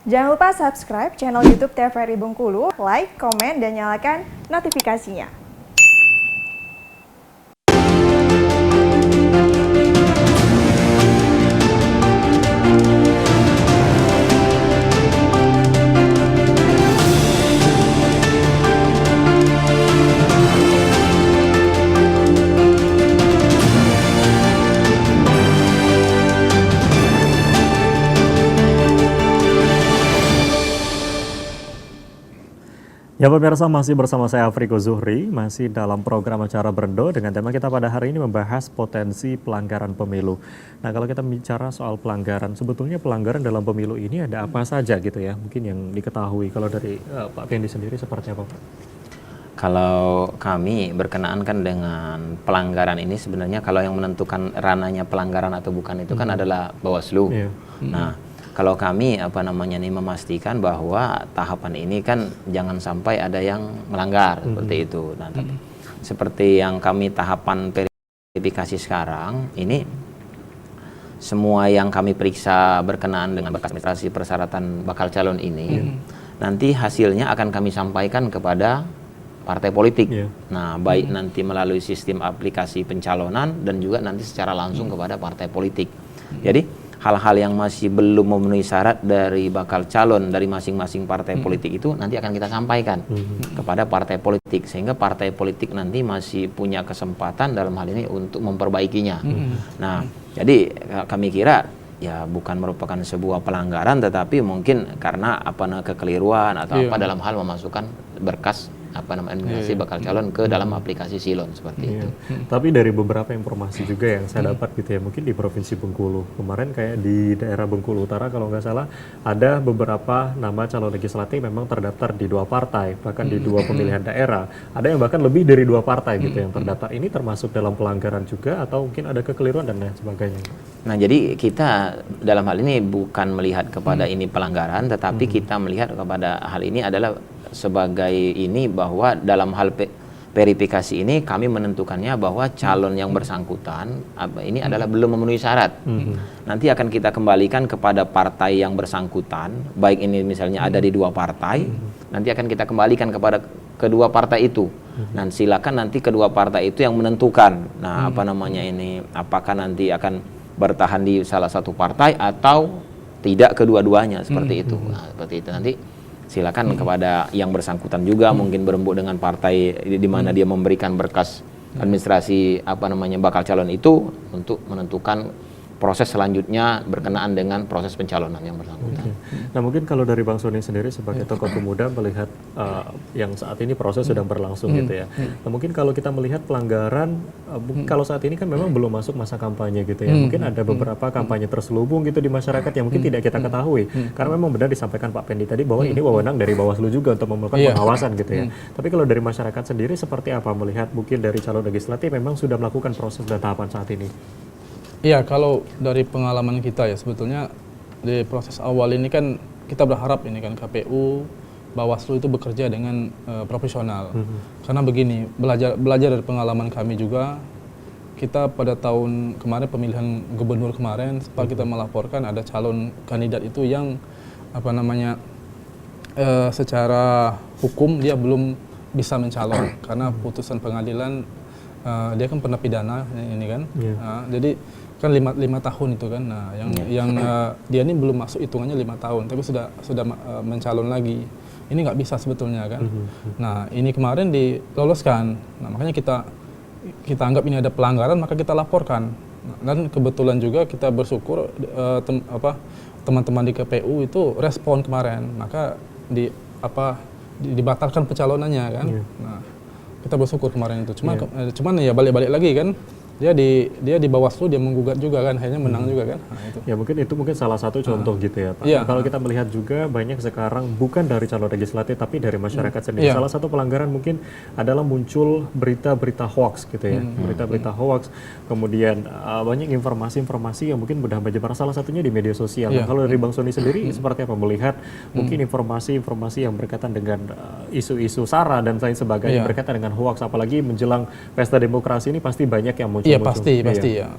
Jangan lupa subscribe channel YouTube TVRI Bengkulu, like, komen, dan nyalakan notifikasinya. Ya pemirsa, masih bersama saya Afriko Zuhri, masih dalam program acara Berendo dengan tema kita pada hari ini membahas potensi pelanggaran pemilu. Nah kalau kita bicara soal pelanggaran, sebetulnya pelanggaran dalam pemilu ini ada apa saja gitu ya, mungkin yang diketahui. Kalau dari Pak Pendi sendiri seperti apa Pak? Kalau kami berkenaan kan dengan pelanggaran ini sebenarnya kalau yang menentukan ranahnya pelanggaran atau bukan itu kan adalah Bawaslu. Nah, kalau kami memastikan bahwa tahapan ini kan jangan sampai ada yang melanggar seperti itu. Nah, seperti yang kami tahapan verifikasi sekarang ini semua yang kami periksa berkenaan dengan berkas administrasi persyaratan bakal calon ini nanti hasilnya akan kami sampaikan kepada partai politik. Nah, baik nanti melalui sistem aplikasi pencalonan dan juga nanti secara langsung kepada partai politik. Jadi hal-hal yang masih belum memenuhi syarat dari bakal calon dari masing-masing partai politik itu nanti akan kita sampaikan kepada partai politik sehingga partai politik nanti masih punya kesempatan dalam hal ini untuk memperbaikinya. Nah, jadi kami kira ya bukan merupakan sebuah pelanggaran tetapi mungkin karena kekeliruan atau apa dalam hal memasukkan berkas administrasi bakal calon ke dalam aplikasi Silon seperti itu. Tapi dari beberapa informasi juga yang saya dapat gitu ya, mungkin di Provinsi Bengkulu kemarin kayak di daerah Bengkulu Utara kalau nggak salah ada beberapa nama calon legislatif memang terdaftar di 2 partai, bahkan di 2 pemilihan daerah. Ada yang bahkan lebih dari 2 partai gitu yang terdaftar. Ini termasuk dalam pelanggaran juga atau mungkin ada kekeliruan dan lain sebagainya. Nah, jadi kita dalam hal ini bukan melihat kepada ini pelanggaran, tetapi kita melihat kepada hal ini adalah sebagai ini bahwa dalam hal verifikasi ini kami menentukannya bahwa calon yang bersangkutan ini adalah belum memenuhi syarat. Nanti akan kita kembalikan kepada partai yang bersangkutan, baik ini misalnya ada di 2 partai, nanti akan kita kembalikan kepada kedua partai itu. Dan silakan nanti kedua partai itu yang menentukan. Nah, apakah nanti akan bertahan di salah satu partai atau tidak kedua-duanya seperti itu. Nah, seperti itu nanti silakan kepada yang bersangkutan juga mungkin berembuk dengan partai di mana dia memberikan berkas administrasi bakal calon itu untuk menentukan proses selanjutnya berkenaan dengan proses pencalonan yang bersangkutan. Nah mungkin kalau dari Bang Sony sendiri sebagai tokoh pemuda melihat yang saat ini proses sedang berlangsung gitu ya. Nah mungkin kalau kita melihat pelanggaran, kalau saat ini kan memang belum masuk masa kampanye gitu ya. Mungkin ada beberapa kampanye terselubung gitu di masyarakat yang mungkin tidak kita ketahui. Karena memang benar disampaikan Pak Pendi tadi bahwa ini wewenang dari Bawaslu juga untuk melakukan pengawasan gitu ya. Tapi kalau dari masyarakat sendiri seperti apa melihat mungkin dari calon legislatif memang sudah melakukan proses dan tahapan saat ini? Iya, kalau dari pengalaman kita ya sebetulnya di proses awal ini kan kita berharap ini kan KPU, Bawaslu itu bekerja dengan profesional. Karena begini, belajar dari pengalaman kami juga, kita pada tahun kemarin pemilihan gubernur kemarin sempat kita melaporkan ada calon kandidat itu yang secara hukum dia belum bisa mencalon karena putusan pengadilan dia kan pernah pidana ini kan. Jadi kan 5 tahun itu kan. Nah, yang dia ini belum masuk hitungannya 5 tahun, tapi sudah mencalon lagi. Ini nggak bisa sebetulnya kan. Nah, ini kemarin diloloskan. Nah, makanya kita anggap ini ada pelanggaran, maka kita laporkan. Nah, dan kebetulan juga kita bersyukur teman-teman di KPU itu respon kemarin, maka dibatalkan pencalonannya kan. Nah, kita bersyukur kemarin itu. Cuman ya balik-balik lagi kan. Dia di Bawaslu dia menggugat juga kan, akhirnya menang juga kan. Nah, itu. Ya mungkin itu salah satu contoh gitu ya Pak. Kalau kita melihat juga banyak sekarang bukan dari calon legislatif tapi dari masyarakat sendiri. Salah satu pelanggaran mungkin adalah muncul berita-berita hoax gitu ya. Berita-berita hoax, kemudian banyak informasi-informasi yang mungkin mudah menyebar, salah satunya di media sosial. Nah, kalau dari Bang Sony sendiri seperti apa melihat mungkin informasi-informasi yang berkaitan dengan isu-isu SARA dan lain sebagainya berkaitan dengan hoax, apalagi menjelang pesta demokrasi ini pasti banyak yang muncul. Iya pasti ya.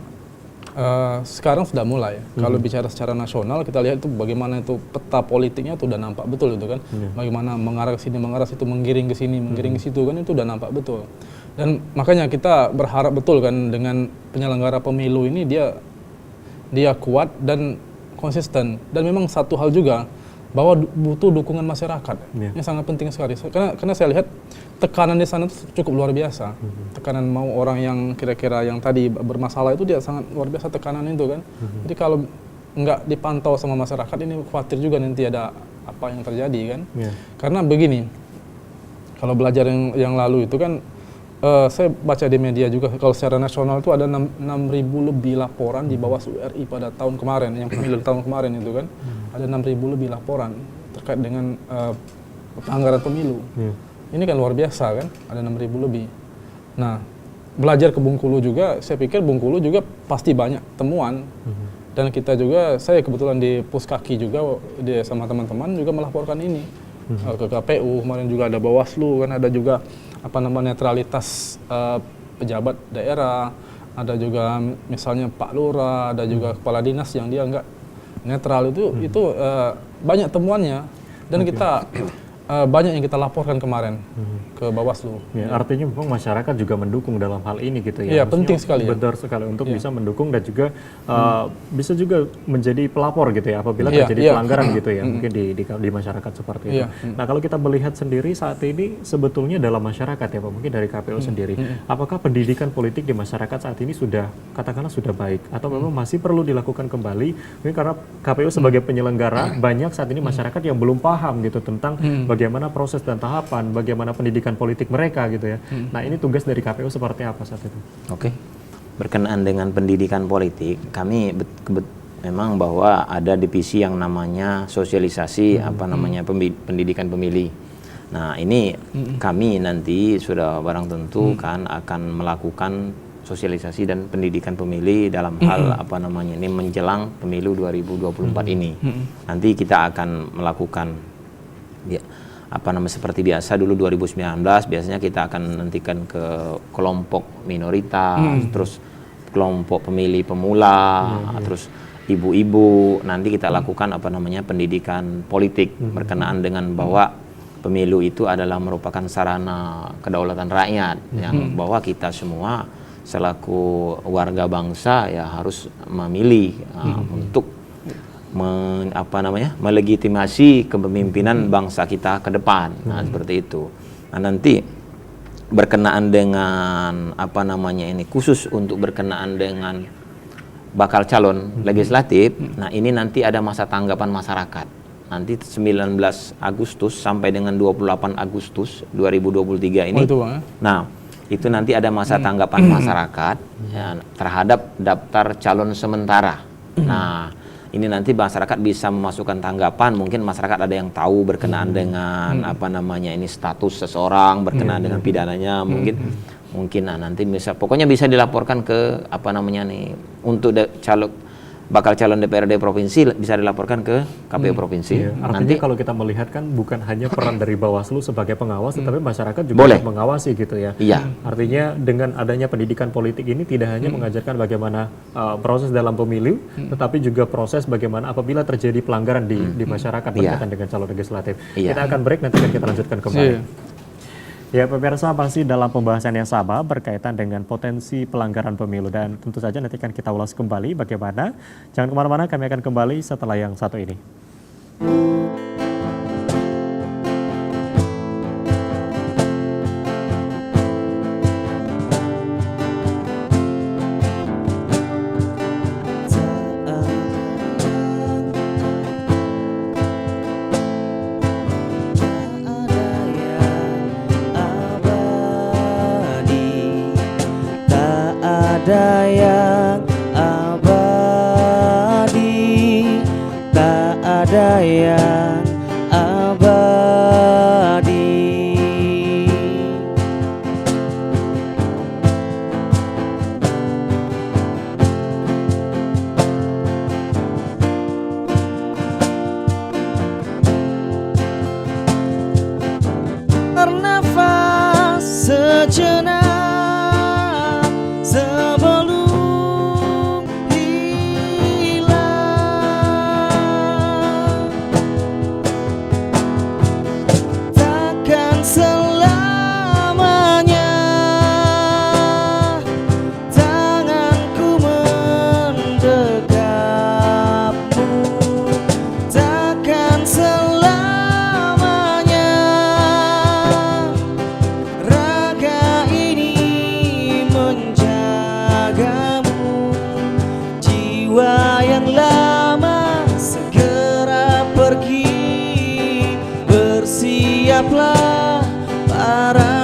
Sekarang sudah mulai. Kalau bicara secara nasional, kita lihat itu bagaimana itu peta politiknya itu udah nampak betul itu kan. Bagaimana mengarah ke sini, mengarah ke situ, menggiring ke sini, menggiring ke situ kan itu udah nampak betul. Dan makanya kita berharap betul kan dengan penyelenggara pemilu ini dia kuat dan konsisten. Dan memang satu hal juga bahwa butuh dukungan masyarakat. Ini sangat penting sekali. Karena saya lihat tekanan di sana itu cukup luar biasa. Tekanan mau orang yang kira-kira yang tadi bermasalah itu dia sangat luar biasa tekanan itu kan. Jadi kalau nggak dipantau sama masyarakat ini khawatir juga nanti ada apa yang terjadi kan. Karena begini, kalau belajar yang lalu itu kan saya baca di media juga kalau secara nasional itu ada 6.000 lebih laporan di Bawaslu RI pada tahun kemarin, yang pemilu tahun kemarin itu kan. Ada 6.000 lebih laporan terkait dengan pelanggaran pemilu. Ini kan luar biasa kan, ada 6.000 lebih. Nah, belajar ke Bengkulu juga, saya pikir Bengkulu juga pasti banyak temuan. Dan kita juga, saya kebetulan di Puskaki juga, sama teman-teman juga melaporkan ini ke KPU. Kemarin juga ada Bawaslu kan, ada juga netralitas pejabat daerah, ada juga misalnya Pak Lurah, ada juga kepala dinas yang dia nggak netral itu banyak temuannya dan kita banyak yang kita laporkan kemarin ke Bawaslu. Ya, artinya memang masyarakat juga mendukung dalam hal ini gitu ya. Iya, penting sekali. Benar sekali untuk bisa mendukung dan juga bisa juga menjadi pelapor gitu ya apabila terjadi pelanggaran gitu ya mungkin di masyarakat seperti itu. Nah, kalau kita melihat sendiri saat ini sebetulnya dalam masyarakat ya Pak, mungkin dari KPU sendiri, apakah pendidikan politik di masyarakat saat ini sudah katakanlah sudah baik atau memang masih perlu dilakukan kembali? Mungkin karena KPU sebagai penyelenggara banyak saat ini masyarakat yang belum paham gitu tentang bagaimana proses dan tahapan, bagaimana pendidikan politik mereka gitu ya. Nah, ini tugas dari KPU seperti apa saat itu? Oke. Berkenaan dengan pendidikan politik, kami memang bahwa ada divisi yang namanya sosialisasi pendidikan pemilih. Nah, ini kami nanti sudah barang tentu kan akan melakukan sosialisasi dan pendidikan pemilih dalam hal ini menjelang pemilu 2024 ini. Nanti kita akan melakukan seperti biasa dulu 2019 biasanya kita akan nantikan ke kelompok minoritas, terus kelompok pemilih pemula, terus ibu-ibu. Nanti kita lakukan pendidikan politik berkenaan dengan bahwa pemilu itu adalah merupakan sarana kedaulatan rakyat yang bahwa kita semua selaku warga bangsa ya harus memilih untuk melegitimasi kepemimpinan bangsa kita ke depan. Nah, seperti itu. Nah, nanti berkenaan dengan khusus untuk berkenaan dengan bakal calon legislatif. Nah, ini nanti ada masa tanggapan masyarakat. Nanti 19 Agustus sampai dengan 28 Agustus 2023 ini. Nah, itu nanti ada masa tanggapan masyarakat ya, terhadap daftar calon sementara. Nah, ini nanti masyarakat bisa memasukkan tanggapan, mungkin masyarakat ada yang tahu berkenaan dengan ini status seseorang berkenaan dengan pidananya, mungkin nanti pokoknya bisa dilaporkan ke untuk bakal calon DPRD provinsi bisa dilaporkan ke KPU provinsi. Artinya nanti kalau kita melihat kan bukan hanya peran dari Bawaslu sebagai pengawas, tetapi masyarakat juga harus mengawasi gitu ya. Artinya dengan adanya pendidikan politik ini tidak hanya mengajarkan bagaimana proses dalam pemilu, tetapi juga proses bagaimana apabila terjadi pelanggaran di masyarakat berkaitan dengan calon legislatif. Kita akan break, nanti akan kita lanjutkan kembali. Ya, pemirsa, masih dalam pembahasan yang sama berkaitan dengan potensi pelanggaran pemilu dan tentu saja nanti akan kita ulas kembali bagaimana. Jangan kemana-mana, kami akan kembali setelah yang satu ini. Ada yang abadi, tak ada yang abadi. Bernafas sejenak sebelum Tetaplah para